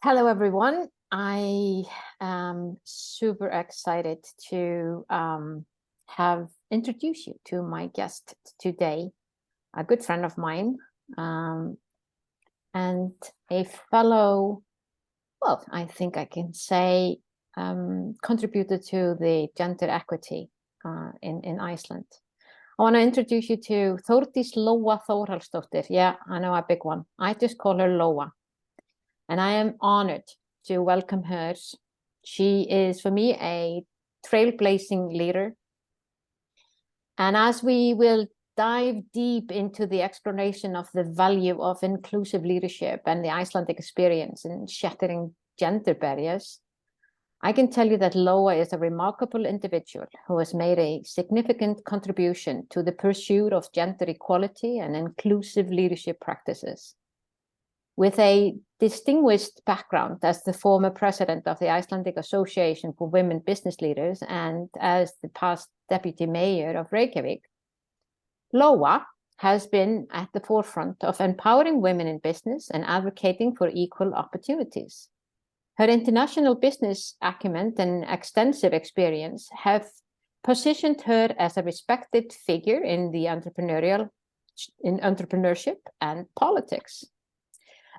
Hello, everyone. I am super excited to have introduced you to my guest today, a good friend of mine, and a fellow, well, I think I can say, contributor to the gender equity in Iceland. I want to introduce you to Thordis Loa Thorhallsdottir. Yeah, I know, a big one. I just call her Loa. And I am honored to welcome her. She is, for me, a trailblazing leader. And as we will dive deep into the exploration of the value of inclusive leadership and the Icelandic experience in shattering gender barriers, I can tell you that Loa is a remarkable individual who has made a significant contribution to the pursuit of gender equality and inclusive leadership practices. With a distinguished background as the former president of the Icelandic Association for Women Business Leaders and as the past deputy mayor of Reykjavik, Loa has been at the forefront of empowering women in business and advocating for equal opportunities. Her international business acumen and extensive experience have positioned her as a respected figure in the entrepreneurship and politics.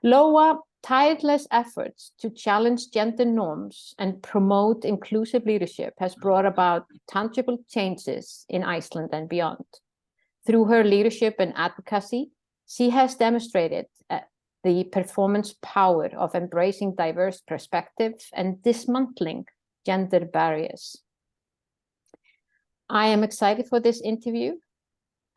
Loa's tireless efforts to challenge gender norms and promote inclusive leadership has brought about tangible changes in Iceland and beyond. Through her leadership and advocacy, she has demonstrated the performance power of embracing diverse perspectives and dismantling gender barriers. I am excited for this interview,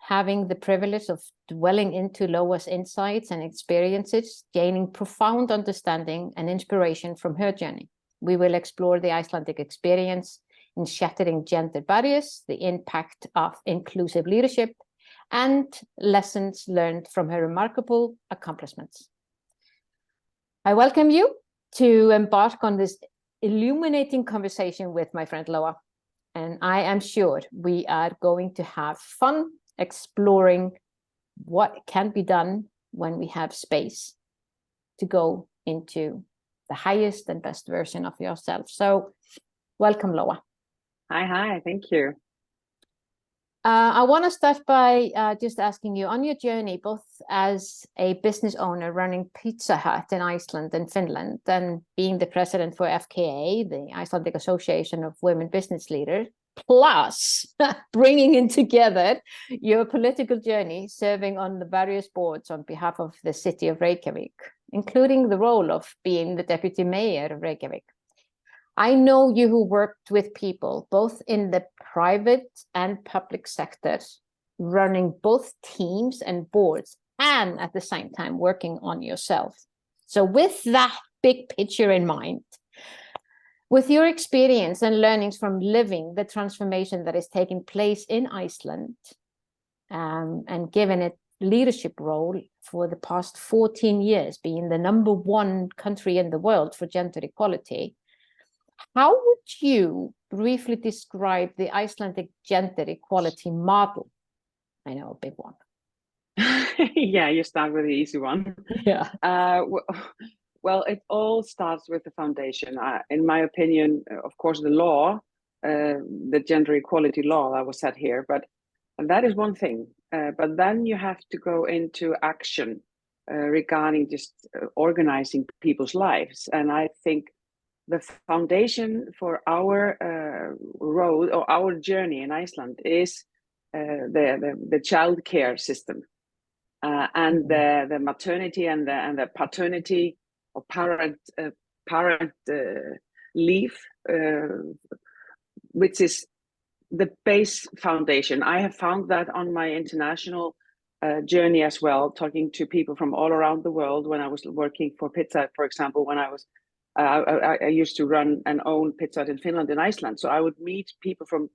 having the privilege of dwelling into Loa's insights and experiences, gaining profound understanding and inspiration from her journey. We will explore the Icelandic experience in shattering gender barriers, the impact of inclusive leadership, and lessons learned from her remarkable accomplishments. I welcome you to embark on this illuminating conversation with my friend Loa, and I am sure we are going to have fun exploring what can be done when we have space to go into the highest and best version of yourself. So welcome, Loa. Hi, thank you. I want to start by just asking you, on your journey, both as a business owner running Pizza Hut in Iceland and Finland, and being the president for FKA, the Icelandic Association of Women Business Leaders, plus bringing in together your political journey, serving on the various boards on behalf of the city of Reykjavik, including the role of being the deputy mayor of Reykjavik. I know you who worked with people, both in the private and public sectors, running both teams and boards, and at the same time working on yourself. So with that big picture in mind, with your experience and learnings from living the transformation that is taking place in Iceland, and given it leadership role for the past 14 years, being the #1 country in the world for gender equality, how would you briefly describe the Icelandic gender equality model? I know, a big one. Yeah, you start with the easy one. Yeah. Well, it all starts with the foundation. In my opinion, of course, the law, the gender equality law that was set here, but that is one thing. But then you have to go into action regarding just organizing people's lives. And I think the foundation for our road or our journey in Iceland is the child care system and the maternity and the paternity or parent leave, which is the base foundation. I have found that on my international journey as well, talking to people from all around the world. When I was working for Pizza Hut, for example, when I was I used to run and own Pizza Hut in Finland and Iceland. So I would meet people from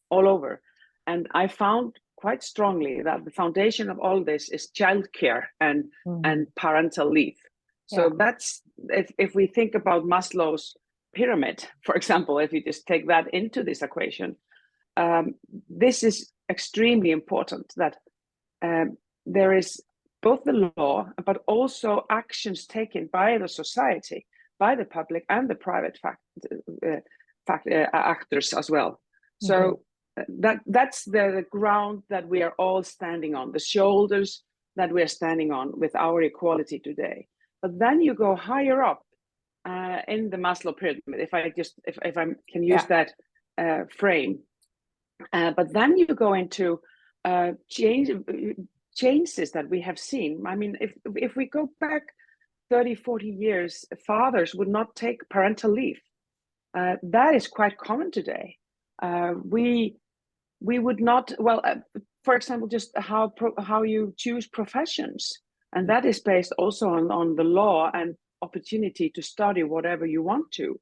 all over. And I found quite strongly that the foundation of all this is childcare and parental leave. So that's, if we think about Maslow's pyramid, for example, if you just take that into this equation, this is extremely important that there is both the law, but also actions taken by the society by the public and the private actors as well. So that's the ground that we are all standing on, the shoulders that we are standing on with our equality today. But then you go higher up in the Maslow pyramid, if I can use that frame. But then you go into changes that we have seen. I mean, if we go back 30, 40 years, fathers would not take parental leave. That is quite common today. We would not, well, for example, just how you choose professions. And that is based also on the law and opportunity to study whatever you want to.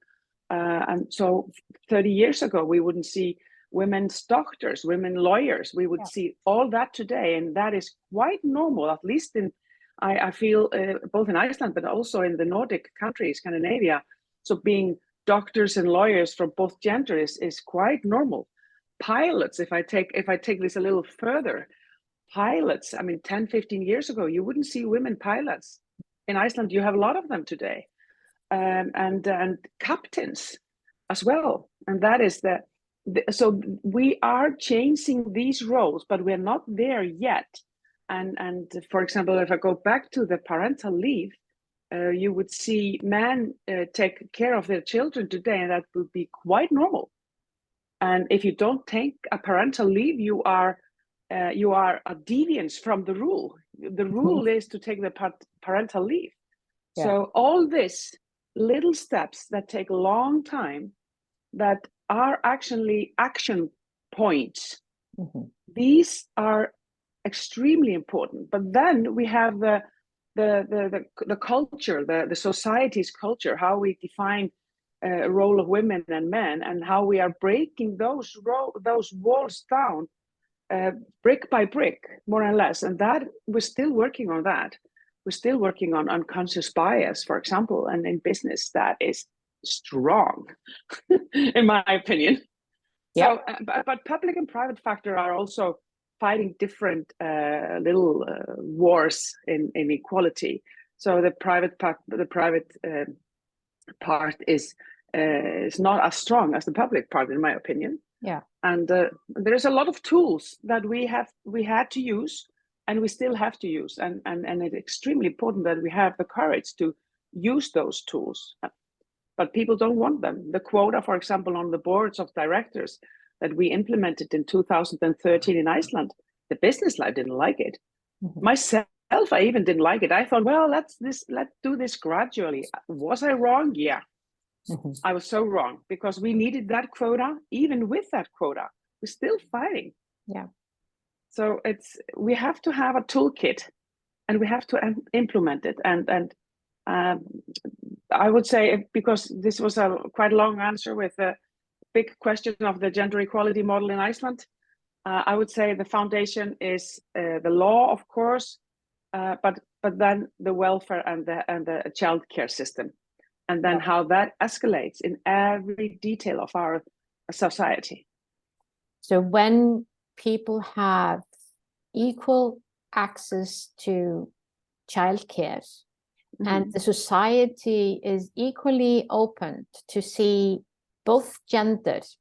And so 30 years ago, we wouldn't see women's doctors, women lawyers. We would see all that today. And that is quite normal, at least I feel both in Iceland, but also in the Nordic countries, Scandinavia. So being doctors and lawyers from both genders is quite normal. Pilots, if I take this a little further, pilots, I mean, 10, 15 years ago, you wouldn't see women pilots. In Iceland, you have a lot of them today. And captains as well. And that is so we are changing these roles, but we're not there yet. And for example, if I go back to the parental leave, you would see men take care of their children today, and that would be quite normal. And if you don't take a parental leave, you are a deviance from the rule. The rule is to take the parental leave. So all this little steps that take a long time, that are actually action points. These are extremely important. But then we have the culture, the society's culture, how we define a role of women and men, and how we are breaking those walls down brick by brick, more or less. And that we're still working on that. We're still working on unconscious bias, for example, and in business that is strong, in my opinion. So, but public and private factor are also fighting different little wars in equality. So the private part is not as strong as the public part, in my opinion. And there's a lot of tools that we had to use, and we still have to use, and it's extremely important that we have the courage to use those tools. But people don't want them. The quota, for example, on the boards of directors that we implemented in 2013 in Iceland, the business life didn't like it. Myself, I even didn't like it. I thought, well, let's do this gradually. Was I wrong? Yeah. I was so wrong, because we needed that quota. Even with that quota, we're still fighting. So we have to have a toolkit, and we have to implement it. And I would say, because this was a quite long answer with a big question of the gender equality model in Iceland, I would say the foundation is the law, of course, but then the welfare and the child care system, and then how that escalates in every detail of our society. So when people have equal access to childcare, and the society is equally open to see both genders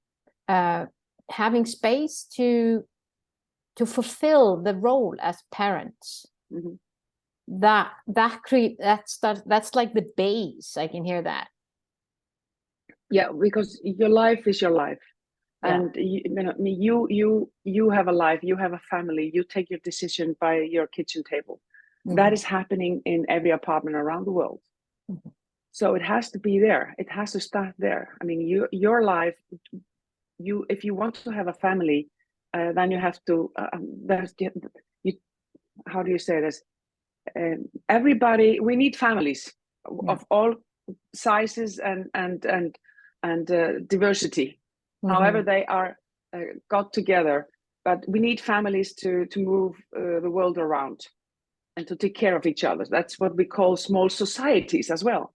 having space to fulfill the role as parents, that's like the base. I can hear that. Yeah, because your life is your life. And you have a life, you have a family, you take your decision by your kitchen table. That is happening in every apartment around the world. So it has to be there. It has to start there. I mean, your life, if you want to have a family, then you have to, how do you say this? Everybody, we need families of all sizes and diversity. However they are got together, but we need families to move the world around and to take care of each other. That's what we call small societies as well.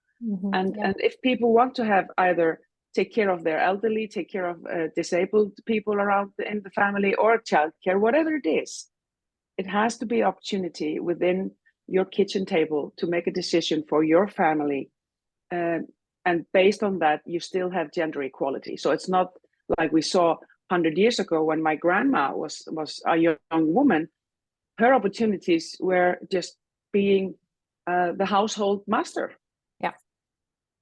And if people want to have either take care of their elderly, take care of disabled people around in the family, or childcare, whatever it is, it has to be opportunity within your kitchen table to make a decision for your family and based on that, you still have gender equality. So it's not like we saw 100 years ago when my grandma was a young woman. Her opportunities were just being the household master. Yeah.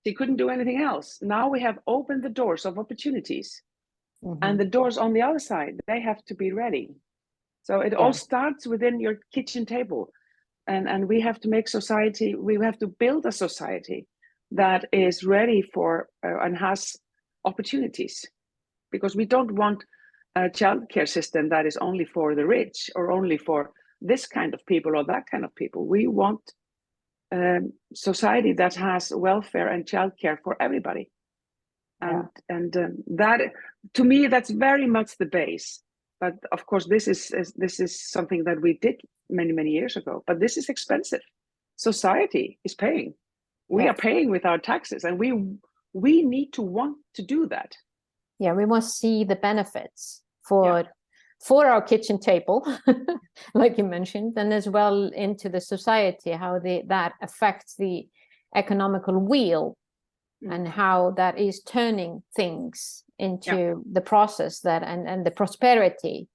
She couldn't do anything else. Now we have opened the doors of opportunities. Mm-hmm. And the doors on the other side, they have to be ready. So it all starts within your kitchen table. And we have to make society, we have to build a society that is ready for and has opportunities. Because we don't want a childcare system that is only for the rich or only for this kind of people or that kind of people. We want society that has welfare and childcare for everybody. And that, to me, that's very much the base. But of course, this is something that we did many years ago. But this is expensive. Society is paying. We are paying with our taxes, and we need to want to do that. Yeah, we must see the benefits for our kitchen table, like you mentioned, and as well into the society, how that affects the economical wheel. And how that is turning things into the process that and the prosperity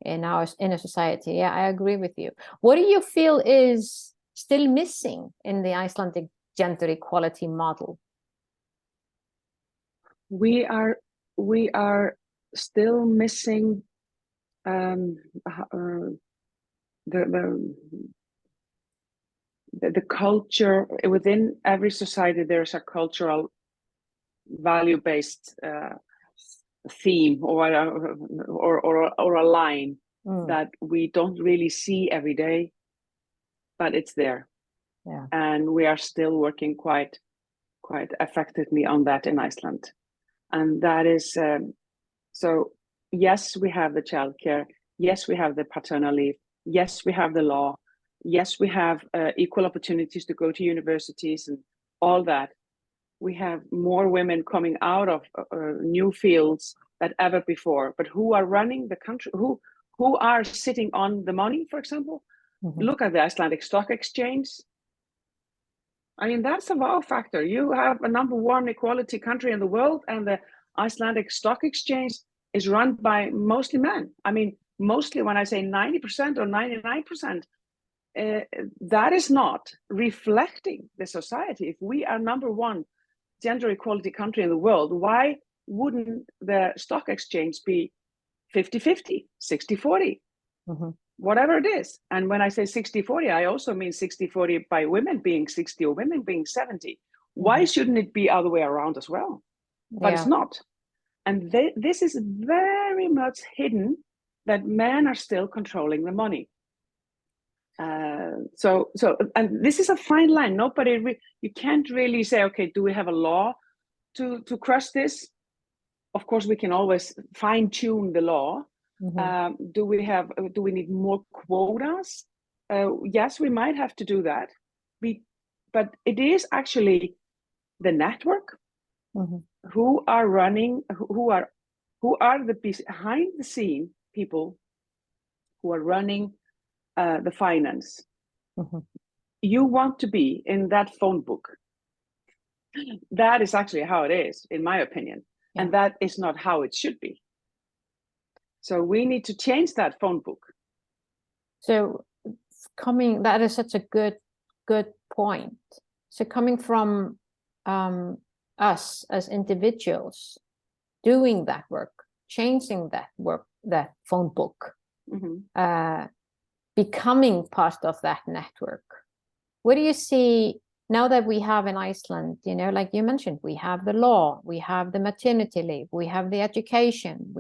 in a society. Yeah, I agree with you. What do you feel is still missing in the Icelandic gender equality model? We are still missing the culture within every society. There's a cultural value-based theme or a line that we don't really see every day, but it's there. Yeah. And we are still working quite effectively on that in Iceland. And that is so yes, we have the childcare, yes, we have the paternal leave, yes, we have the law, yes, we have equal opportunities to go to universities and all that. We have more women coming out of new fields than ever before. But who are running the country? Who are sitting on the money, for example? Look at the Icelandic Stock Exchange. I mean, that's a wow factor. You have a #1 equality country in the world, and the Icelandic Stock Exchange is run by mostly men. I mean, mostly, when I say 90% or 99%, that is not reflecting the society. If we are #1 gender equality country in the world, why wouldn't the stock exchange be 50-50, 60-40, whatever it is? And when I say 60-40, I also mean 60-40 by women being 60 or women being 70. Why shouldn't it be other way around as well? But it's not. And this is very much hidden, that men are still controlling the money. So and this is a fine line. You can't really say, okay, do we have a law to cross this? Of course, we can always fine tune the law. Do we need more quotas? Yes, we might have to do that. But it is actually the network who are running, who are the behind the scene people who are running the finance. You want to be in that phone book. That is actually how it is, in my opinion. And that is not how it should be. So we need to change that phone book. So that is such a good point. So coming from us as individuals, doing that work, changing that work, that phone book, becoming part of that network. What do you see now that we have in Iceland, like you mentioned, we have the law, we have the maternity leave, we have the education,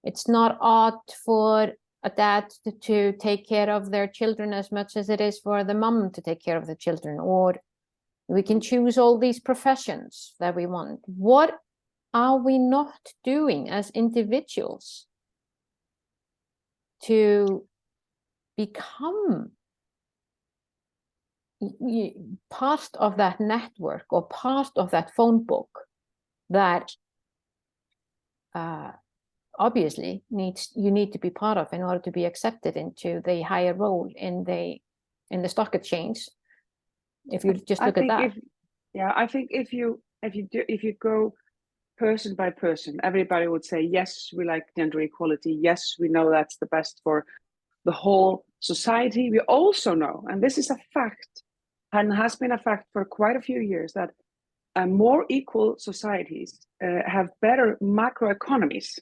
it's not odd for a dad to take care of their children as much as it is for the mom to take care of the children, or we can choose all these professions that we want. What are we not doing as individuals to become part of that network or part of that phone book that obviously you need to be part of in order to be accepted into the higher role in the stock exchange? If you just look at that. Yeah, I think if you go person by person, everybody would say, yes, we like gender equality. Yes, we know that's the best for the whole society. We also know, and this is a fact, and has been a fact for quite a few years, that more equal societies have better macroeconomies.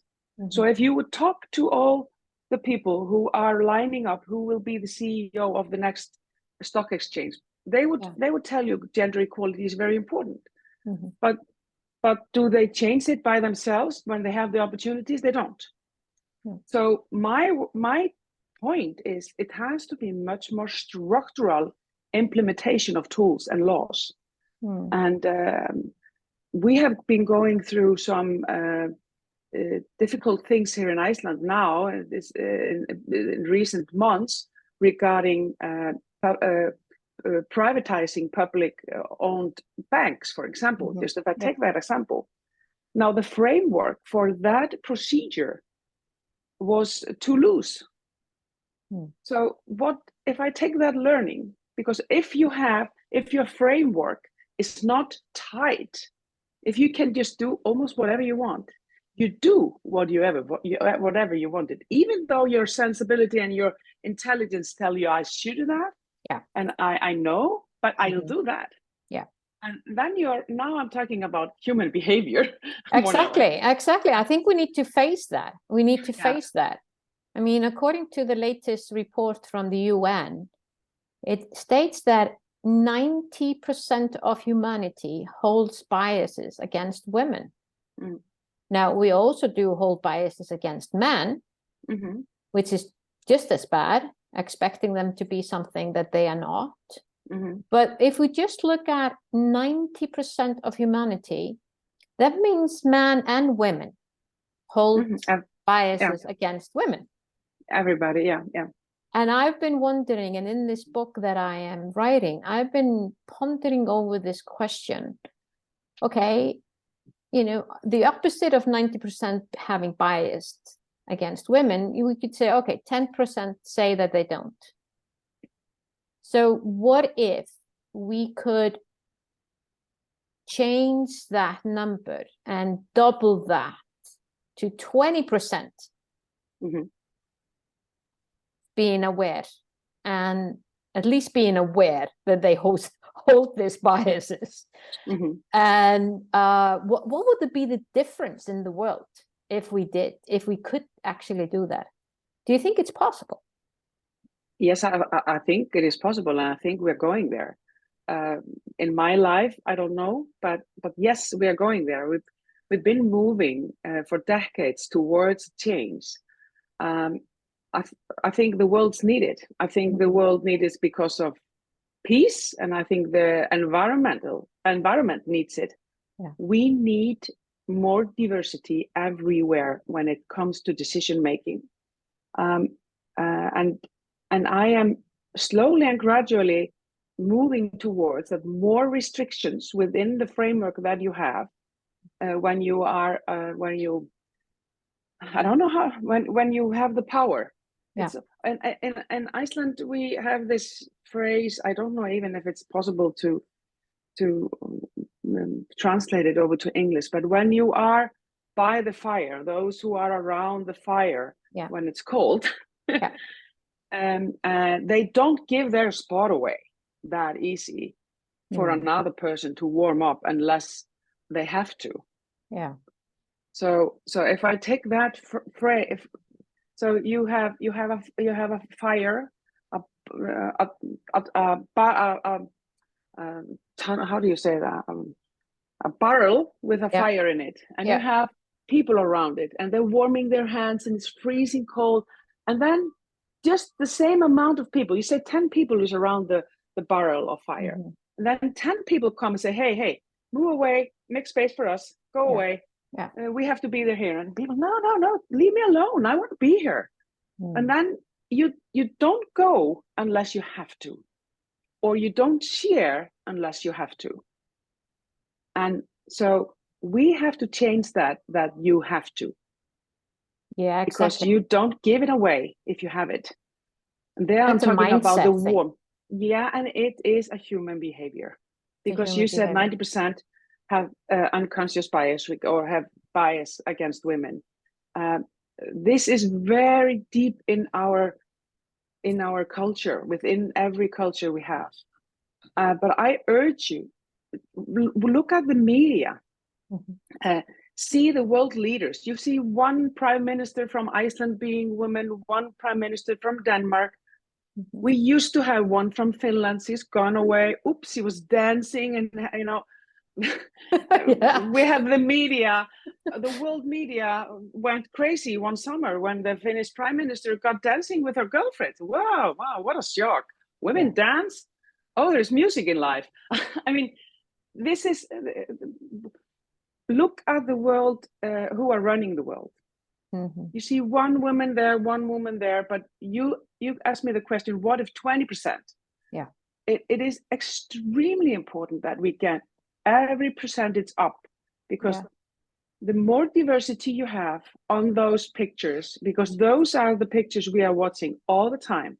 So if you would talk to all the people who are lining up, who will be the CEO of the next stock exchange, they would tell you gender equality is very important. But do they change it by themselves when they have the opportunities? They don't. So my point is, it has to be much more structural implementation of tools and laws. And we have been going through some difficult things here in Iceland now, in recent months, regarding privatizing public-owned banks, for example. Just if I take that example. Now, the framework for that procedure was too loose. So what if I take that learning? Because if your framework is not tight, if you can just do almost whatever you want, you do whatever you wanted, even though your sensibility and your intelligence tell you I should do that. Yeah. And I know, but I'll do that. Yeah. And then now I'm talking about human behavior. Exactly. I think we need to face that. Face that. I mean, according to the latest report from the UN, it states that 90% of humanity holds biases against women. Now, we also do hold biases against men, which is just as bad, expecting them to be something that they are not. But if we just look at 90% of humanity, that means men and women hold biases against women. Everybody, yeah. And I've been wondering, and in this book that I am writing, I've been pondering over this question. Okay, the opposite of 90% having bias against women, we could say, okay, 10% say that they don't. So what if we could change that number and double that to 20%? Being aware, and at least being aware that they hold these biases. And what would be the difference in the world if we could actually do that? Do you think it's possible? Yes, I think it is possible, and I think we're going there. In my life, I don't know, but yes, we are going there. We've been moving for decades towards change. I think the world's needed. I think the world needs it because of peace, and I think the environment needs it. We need more diversity everywhere when it comes to decision making, and I am slowly and gradually moving towards that more restrictions within the framework that you have when you have the power. In Iceland, we have this phrase. I don't know even if it's possible to translate it over to English, but when you are by the fire, those who are around the fire when it's cold, they don't give their spot away that easy for another person to warm up unless they have to. So if I take that phrase, so you have a fire, how do you say that? A barrel with a fire in it, and you have people around it, and they're warming their hands, and it's freezing cold, and then just the same amount of people, you say 10 people is around the barrel of fire, and then 10 people come and say, hey, move away, make space for us, go away. We have to be there here. And people, no, leave me alone. I want to be here. And then you don't go unless you have to, or you don't share unless you have to. And so we have to change that you have to. Yeah, exactly. Because you don't give it away if you have it. And there I'm talking about the warm. Yeah, and it is a human behavior. because you said 90% have unconscious bias or have bias against women. This is very deep in our culture, within every culture we have. But I urge you, look at the media. See the world leaders. You see one prime minister from Iceland being woman, one prime minister from Denmark. We used to have one from Finland. He's gone away. Oops, he was dancing, and you know, we have the media. The world media went crazy one summer when the Finnish prime minister got dancing with her girlfriend. Wow, what a shock! Women dance. Oh, there's music in life. I mean, this is. Look at the world, who are running the world. You see one woman there, one woman there, but you asked me the question, what if 20%? Yeah. It is extremely important that we get every percentage up, because the more diversity you have on those pictures, because those are the pictures we are watching all the time.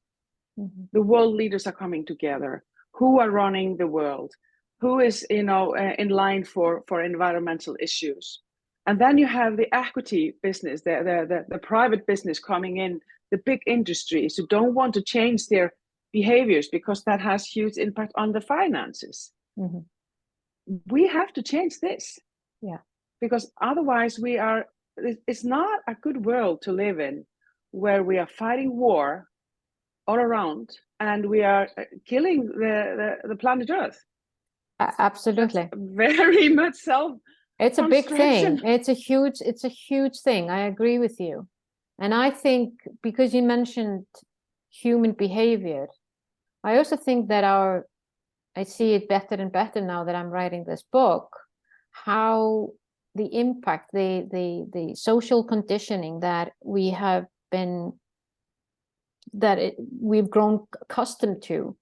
The world leaders are coming together, who are running the world, who is, you know, in line for environmental issues. And then you have the equity business, the private business coming in, the big industries who don't want to change their behaviors because that has huge impact on the finances. We have to change this. Because otherwise it's not a good world to live in, where we are fighting war all around and we are killing the planet Earth. Absolutely. That's very much so. It's a big thing. It's a huge thing. I agree with you. And I think, because you mentioned human behavior, I also think that I see it better and better now that I'm writing this book, how the impact, the social conditioning that we have been, we've grown accustomed to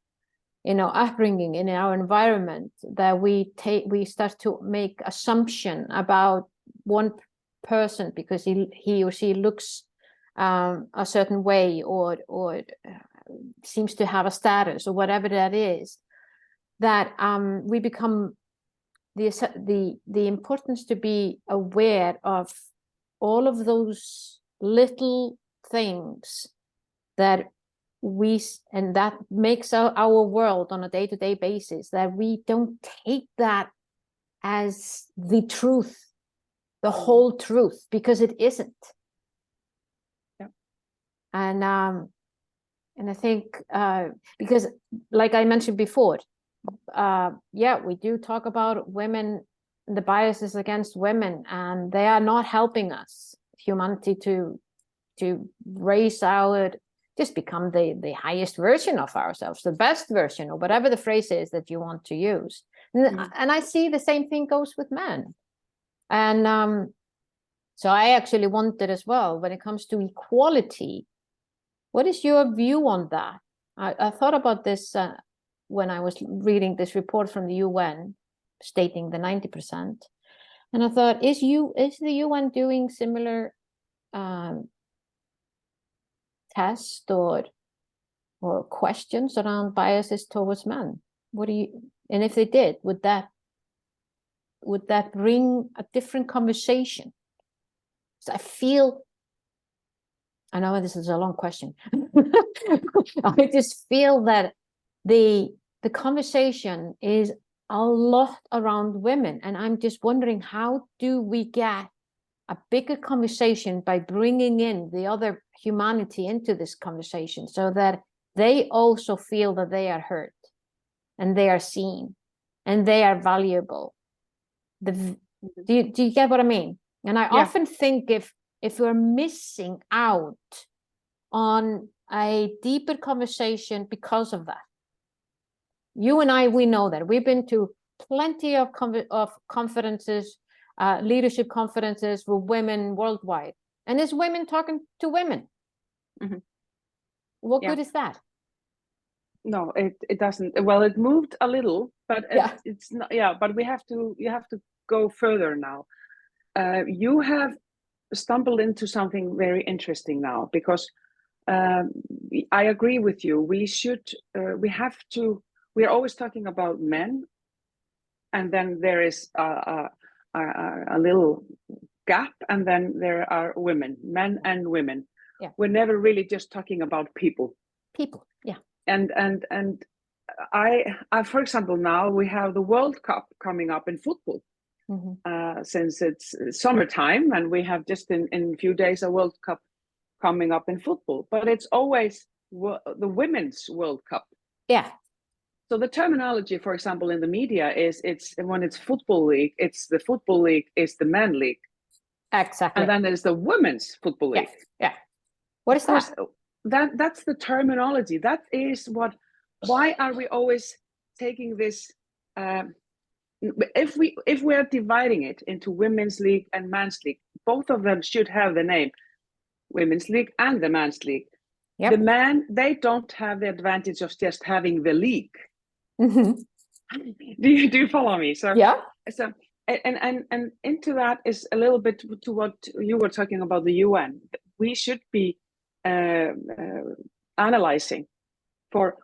in our upbringing, in our environment, that we start to make assumption about one person because he or she looks a certain way or seems to have a status or whatever that is, that we become the importance to be aware of all of those little things that that makes our world on a day-to-day basis, that we don't take that as the truth, the whole truth, because it isn't. And I think because, like I mentioned before, we do talk about women, the biases against women, and they are not helping us, humanity, to raise our, just become the highest version of ourselves, the best version, or whatever the phrase is that you want to use. And I see the same thing goes with men. And so I actually wanted as well, when it comes to equality, what is your view on that? I thought about this when I was reading this report from the UN stating the 90%. And I thought, is the UN doing similar tests or questions around biases towards men? And if they did, would that bring a different conversation? So I know this is a long question. I just feel that the conversation is a lot around women, and I'm just wondering, how do we get a bigger conversation by bringing in the other humanity into this conversation, so that they also feel that they are heard and they are seen and they are valuable? Do you get what I mean? And I often think if we're missing out on a deeper conversation because of that. You and I, we know that. We've been to plenty of conferences, leadership conferences with women worldwide. And it's women talking to women. What good is that? No, it doesn't. Well, it moved a little, but it's not. Yeah, but you have to go further now. You have stumbled into something very interesting now, because I agree with you. We are always talking about men and then there is a little gap, and then there are women, men and women. Yeah. We're never really just talking about people. People, yeah. And I for example, now we have the World Cup coming up in football. Since it's summertime, and we have just in a few days a World Cup coming up in football, but it's always the Women's World Cup. Yeah. So the terminology, for example, in the media is when it's football league, it's the football league is the men league. Exactly. And then there's the women's football league. Yeah. What is that? That's the terminology. That is what. Why are we always taking this? If we are dividing it into women's league and men's league, both of them should have the name women's league and the men's league. Yep. The men, they don't have the advantage of just having the league. Do you follow me? So yeah. So and into that is a little bit to what you were talking about, the UN. We should be analyzing for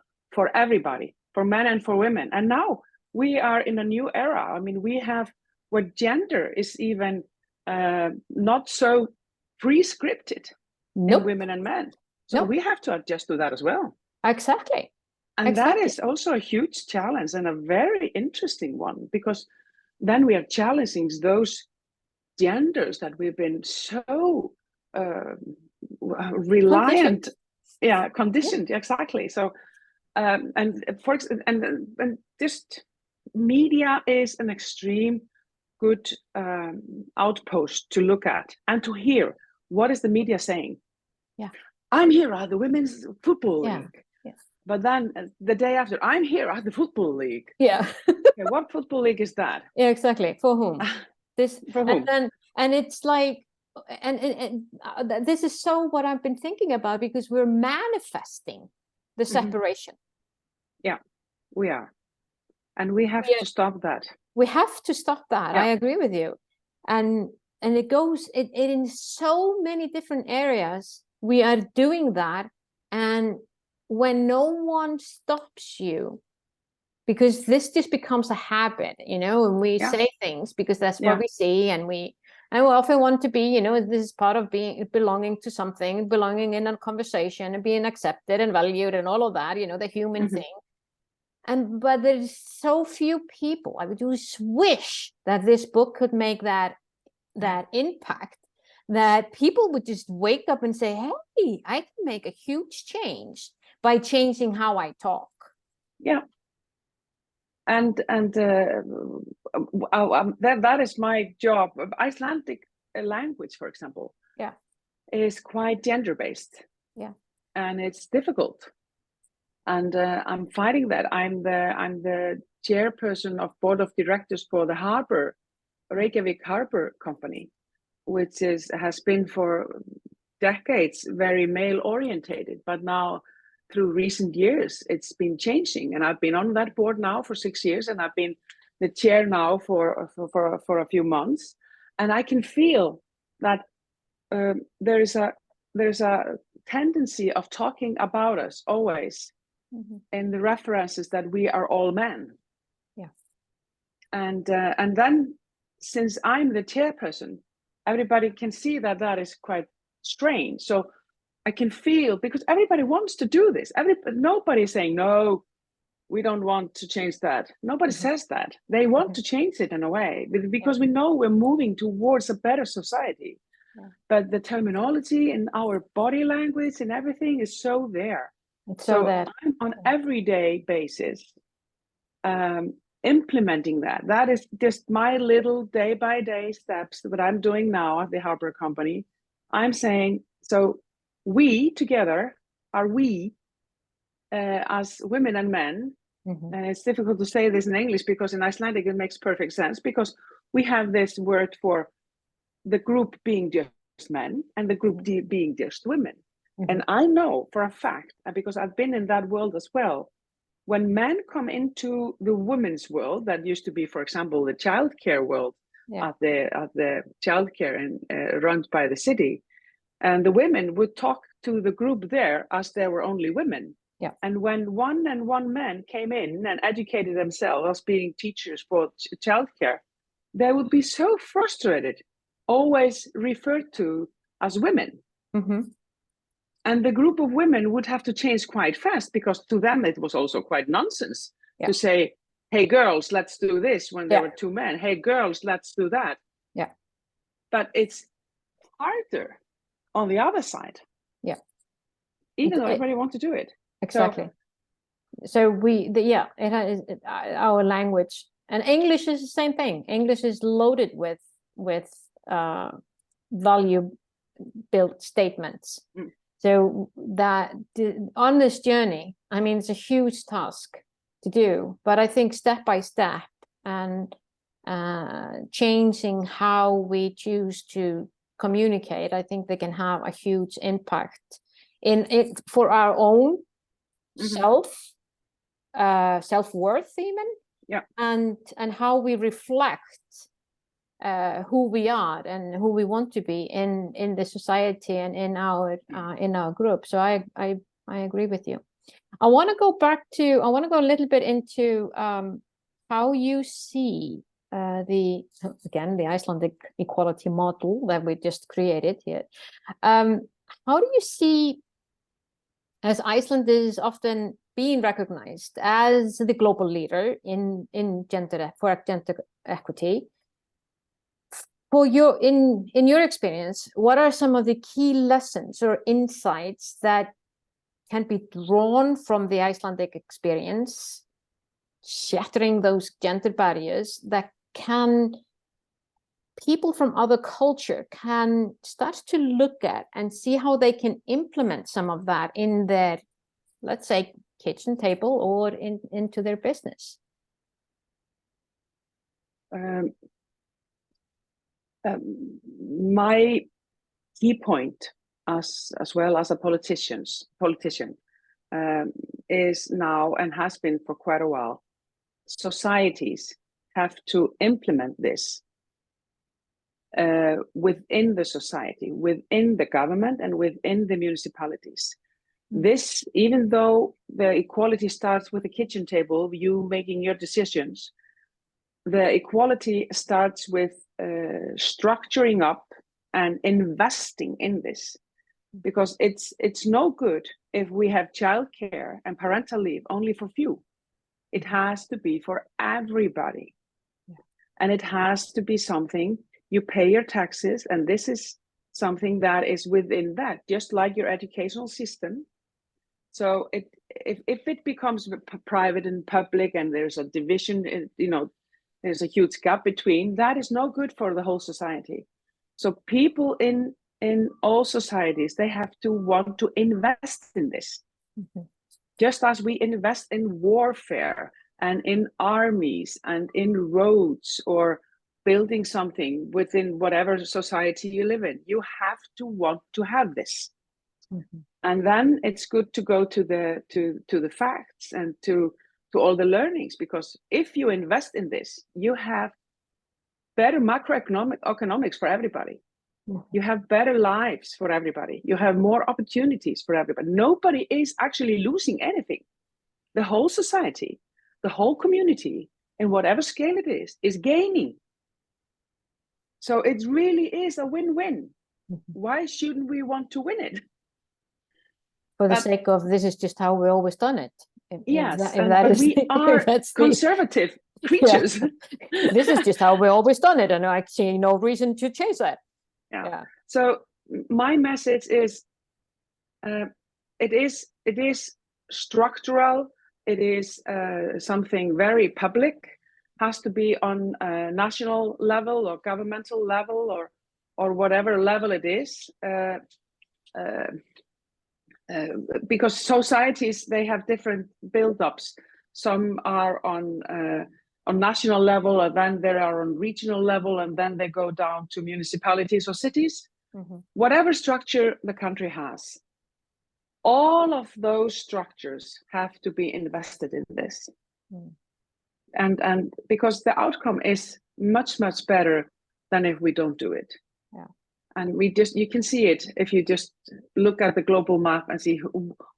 everybody, for men and for women. And now we are in a new era. I mean, we have where gender is even not so pre-scripted in women and men. So we have to adjust to that as well. Exactly. And that is also a huge challenge, and a very interesting one, because then we are challenging those genders that we've been so reliant, conditioned, exactly. So and just media is an extreme good outpost to look at and to hear. What is the media saying? Yeah, I'm here at the women's football league. Yeah. But then the day after, I'm here at the football league. Yeah. Okay, what football league is that? Yeah, exactly. For whom? For whom? And it's like, and this is so what I've been thinking about, because we're manifesting the separation. Yeah, we are. And we have to stop that. We have to stop that. I agree with you. And it goes in so many different areas. We are doing that. And when no one stops you, because this just becomes a habit, and we say things because that's what we see, and we often want to be, this is part of belonging to something, belonging in a conversation and being accepted and valued and all of that, the human thing. But there's so few people. I would just wish that this book could make that impact, that people would just wake up and say, hey, I can make a huge change by changing how I talk. Yeah. And that is my job. Icelandic language, for example, is quite gender-based. Yeah. And it's difficult. And I'm fighting that. I'm the chairperson of board of directors for the Reykjavik Harbor Company, which has been for decades very male orientated, but now through recent years it's been changing. And I've been on that board now for 6 years, and I've been the chair now for a few months, and I can feel that there's a tendency of talking about us always in the references that we are all men. Yeah. And then, since I'm the chairperson, everybody can see that is quite strange. So I can feel, because everybody wants to do this. Nobody's saying, no, we don't want to change that. Nobody says that. They want to change it in a way, because we know we're moving towards a better society. Yeah. But the terminology and our body language and everything is so there. So I'm on everyday basis implementing that. That is just my little day-by-day steps that I'm doing now at the Harbor Company. I'm saying, so we together are we as women and men, and it's difficult to say this in English because in Icelandic it makes perfect sense, because we have this word for the group being just men and the group being just women. And I know for a fact, because I've been in that world as well, when men come into the women's world, that used to be, for example, the childcare world, at the childcare and run by the city, and the women would talk to the group there as there were only women. Yeah. And when one man came in and educated themselves as being teachers for childcare, they would be so frustrated, always referred to as women. Mm-hmm. And the group of women would have to change quite fast, because to them it was also quite nonsense to say, hey girls, let's do this, when there were two men. Hey girls, let's do that. Yeah. But it's harder on the other side. Yeah. Even though everybody wants to do it. Exactly. So it has our language, and English is the same thing. English is loaded with value built statements. So that on this journey, I mean, it's a huge task to do, but I think step by step and changing how we choose to communicate, I think they can have a huge impact in it for our own self-worth even, and how we reflect who we are and who we want to be in the society and in our group. So I agree with you. I want to go a little bit into how you see the Icelandic equality model that we just created here. How do you see, as Iceland is often being recognized as the global leader in gender equity, in your experience, what are some of the key lessons or insights that can be drawn from the Icelandic experience, shattering those gender barriers, that people from other culture can start to look at and see how they can implement some of that in their, let's say, kitchen table or into their business? My key point as well as a politician is now, and has been for quite a while, societies have to implement this within the society, within the government, and within the municipalities. This, even though the equality starts with the kitchen table, you making your decisions, the equality starts with structuring up and investing in this, because it's no good if we have childcare and parental leave only for few. It has to be for everybody, and it has to be something you pay your taxes, and this is something that is within that, just like your educational system. So if it becomes private and public, and there's a division, there's a huge gap between, that is no good for the whole society. So people in all societies, they have to want to invest in this. Just as we invest in warfare and in armies and in roads or building something within whatever society you live in, you have to want to have this. And then it's good to go to the facts and to all the learnings, because if you invest in this, you have better macroeconomics for everybody. You have better lives for everybody. You have more opportunities for everybody. Nobody is actually losing anything. The whole society, the whole community, in whatever scale it is gaining. So it really is a win-win. Why shouldn't we want to win it? For the sake of, this is just how we've always done it. But we are conservative creatures. Yeah. This is just how we've always done it, and I see no reason to change that. Yeah. So my message is, it is structural. It is something very public. Has to be on a national level or governmental level or whatever level it is. Because societies, they have different build-ups. Some are on national level, and then they are on regional level, and then they go down to municipalities or cities. Whatever structure the country has, all of those structures have to be invested in this. And because the outcome is much, much better than if we don't do it. And you can see it if you just look at the global map and see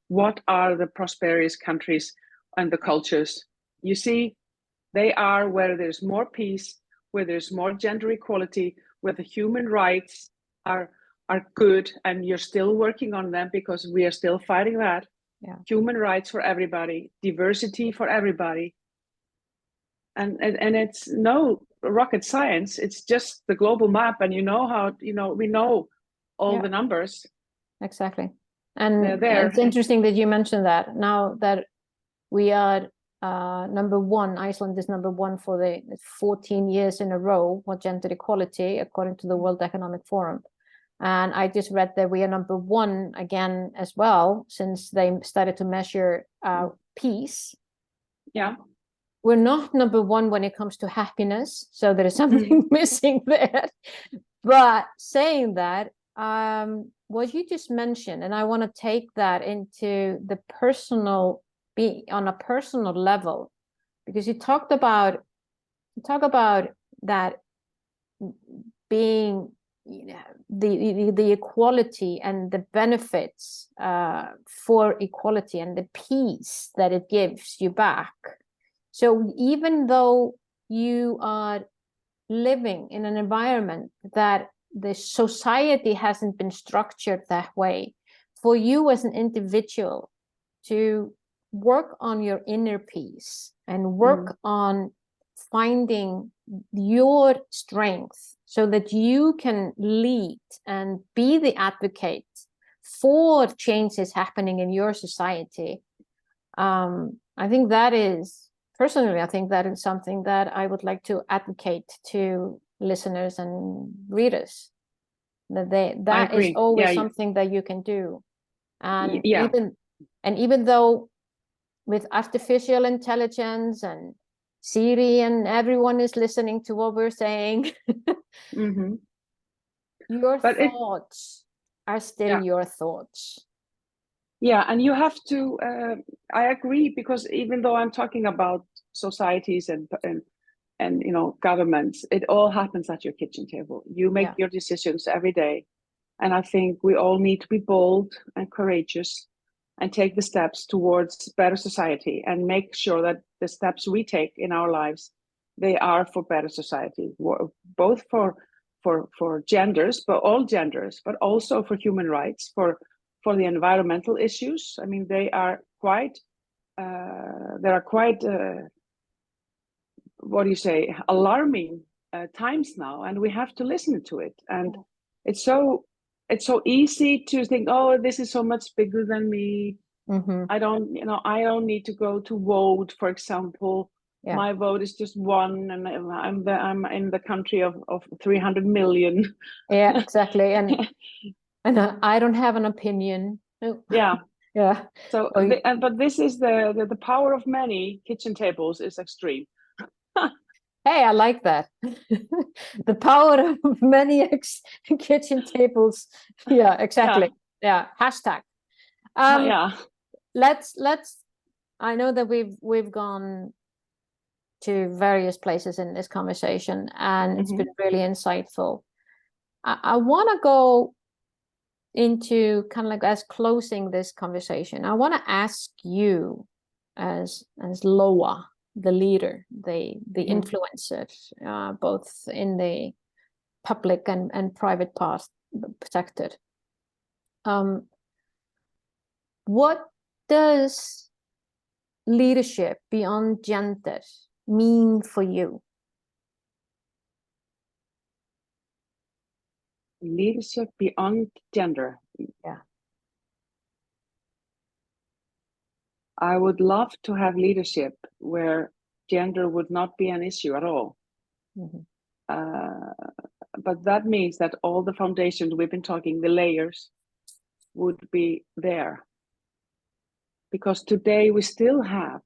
what are the prosperous countries and the cultures. You see, they are where there's more peace, where there's more gender equality, where the human rights are good, and you're still working on them because we are still fighting that. Yeah. Human rights for everybody, diversity for everybody. And it's no rocket science. It's just the global map, and we know all the numbers. Exactly. And it's interesting that you mentioned that. Now that we are number one, Iceland is number one for the 14 years in a row for gender equality, according to the World Economic Forum. And I just read that we are number one again as well, since they started to measure peace. Yeah. We're not number one when it comes to happiness. So there is something missing there. But saying that, what you just mentioned, and I want to take that into the personal, on a personal level, because you talk about that being, the equality and the benefits for equality and the peace that it gives you back. So even though you are living in an environment that the society hasn't been structured that way, for you as an individual to work on your inner peace and work on finding your strength so that you can lead and be the advocate for changes happening in your society. I think that is, personally, I think that is something that I would like to advocate to listeners and readers, that is always something that you can do. And even though with artificial intelligence and Siri and everyone is listening to what we're saying, your thoughts are still your thoughts. Yeah, and you have to, I agree, because even though I'm talking about societies and governments, it all happens at your kitchen table. You make your decisions every day. And I think we all need to be bold and courageous and take the steps towards better society and make sure that the steps we take in our lives, they are for better society, both for genders, but all genders, but also for human rights, for the environmental issues. I mean, there are quite what do you say, alarming times now, and we have to listen to it. And it's so easy to think, oh, this is so much bigger than me. I don't need to go to vote, for example. My vote is just one, and I'm in the country of 300 million. Yeah, exactly. And I don't have an opinion. Yeah. So, Oh, but this is the power of many kitchen tables is extreme. Hey, I like that. The power of many kitchen tables. Yeah, exactly. Yeah. Hashtag. Let's. I know that we've gone to various places in this conversation, and it's been really insightful. I want to go into kind of like, as closing this conversation, I want to ask you as Loa, the leader, the influencer, both in the public and private part sector. What does leadership beyond gender mean for you? Leadership beyond gender. Yeah. I would love to have leadership where gender would not be an issue at all. But that means that all the foundations we've been talking, the layers, would be there. Because today we still have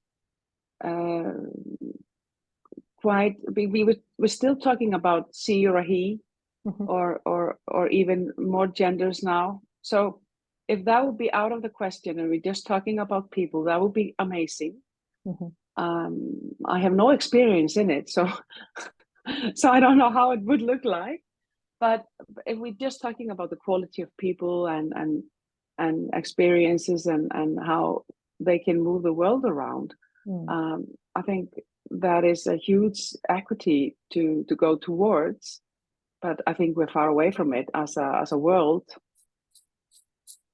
we're still talking about she or a he, or even more genders now. So if that would be out of the question and we're just talking about people, that would be amazing. I have no experience in it, so I don't know how it would look like. But if we're just talking about the quality of people and and experiences and how they can move the world around. I think that is a huge equity to go towards, but I think we're far away from it as a world.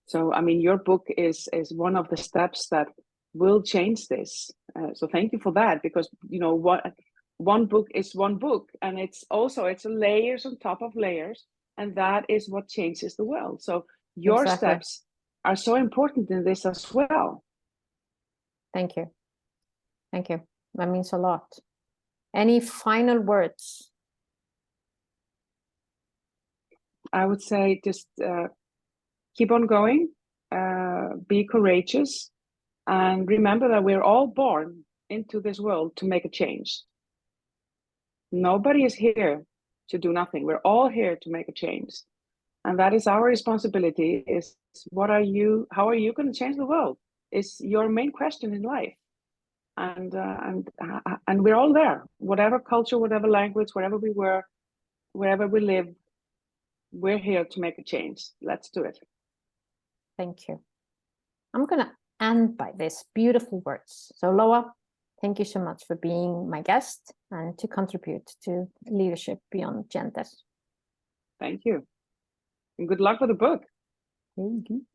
So, I mean, your book is one of the steps that will change this. So thank you for that, because, you know, one book is one book, and it's layers on top of layers, and that is what changes the world. So your steps are so important in this as well. Thank you. Thank you. That means a lot. Any final words? I would say just keep on going, be courageous, and remember that we're all born into this world to make a change. Nobody is here to do nothing. We're all here to make a change. And that is our responsibility. Is how are you going to change the world? Is your main question in life. And we're all there. Whatever culture, whatever language, wherever we were, wherever we live, we're here to make a change. Let's do it. Thank you. I'm going to end by these beautiful words. So Loa, thank you so much for being my guest and to contribute to Leadership Beyond Gender. Thank you. And good luck with the book. Thank you.